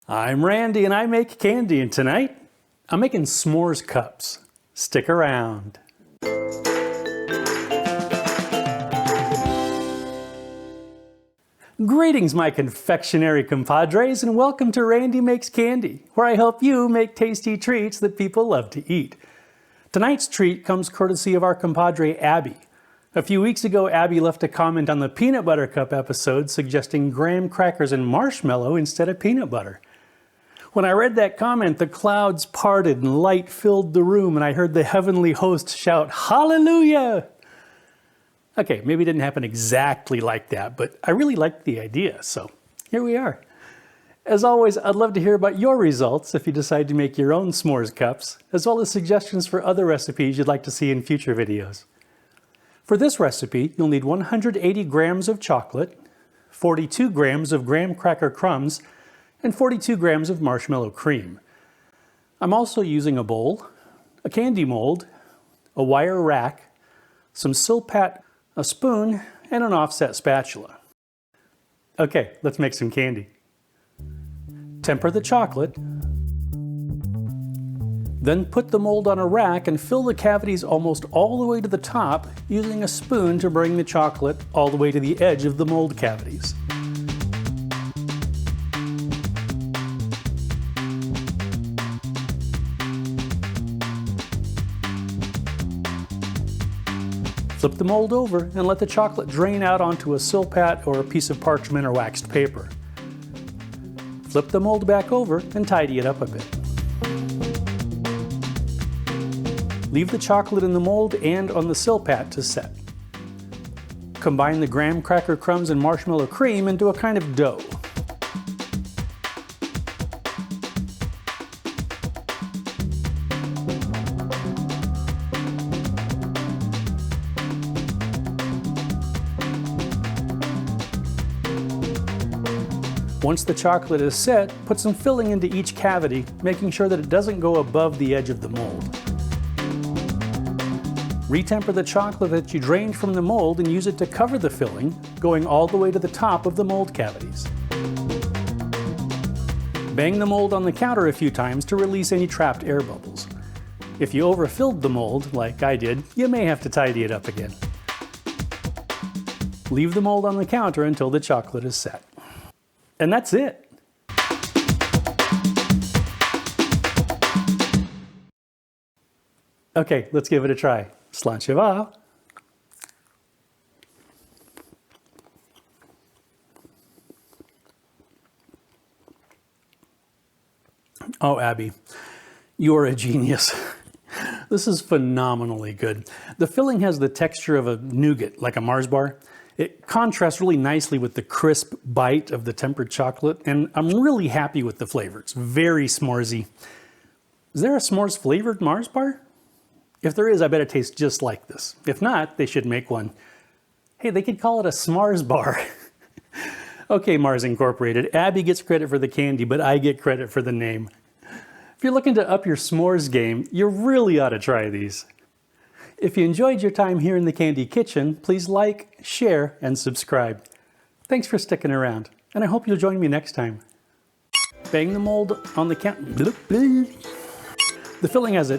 I'm Randy and I make candy, and tonight I'm making s'mores cups. Stick around. Greetings, my confectionery compadres, and welcome to Randy Makes Candy, where I help you make tasty treats that people love to eat. Tonight's treat comes courtesy of our compadre Abby. A few weeks ago, Abby left a comment on the peanut butter cup episode suggesting graham crackers and marshmallow instead of peanut butter. When I read that comment, the clouds parted and light filled the room, and I heard the heavenly host shout, "Hallelujah!" Okay, maybe it didn't happen exactly like that, but I really liked the idea, so here we are. As always, I'd love to hear about your results if you decide to make your own s'mores cups, as well as suggestions for other recipes you'd like to see in future videos. For this recipe, you'll need 180 grams of chocolate, 42 grams of graham cracker crumbs, and 42 grams of marshmallow cream. I'm also using a bowl, a candy mold, a wire rack, some SilPat, a spoon, and an offset spatula. Okay, let's make some candy. Temper the chocolate, then put the mold on a rack and fill the cavities almost all the way to the top using a spoon to bring the chocolate all the way to the edge of the mold cavities. Flip the mold over and let the chocolate drain out onto a SilPat or a piece of parchment or waxed paper. Flip the mold back over and tidy it up a bit. Leave the chocolate in the mold and on the SilPat to set. Combine the graham cracker crumbs and marshmallow cream into a kind of dough. Once the chocolate is set, put some filling into each cavity, making sure that it doesn't go above the edge of the mold. Retemper the chocolate that you drained from the mold and use it to cover the filling, going all the way to the top of the mold cavities. Bang the mold on the counter a few times to release any trapped air bubbles. If you overfilled the mold, like I did, you may have to tidy it up again. Leave the mold on the counter until the chocolate is set. And that's it. Okay, let's give it a try. Slanchiva. Oh, Abby, you are a genius. This is phenomenally good. The filling has the texture of a nougat, like a Mars bar. It contrasts really nicely with the crisp bite of the tempered chocolate, and I'm really happy with the flavor. It's very s'moresy. Is there a s'mores flavored Mars bar? If there is, I bet it tastes just like this. If not, they should make one. Hey, they could call it a Smores bar. Okay, Mars Incorporated, Abby gets credit for the candy, but I get credit for the name. If you're looking to up your s'mores game, you really ought to try these. If you enjoyed your time here in the Candy Kitchen, please like, share, and subscribe. Thanks for sticking around, and I hope you'll join me next time. Bang the mold on the counter. The filling has a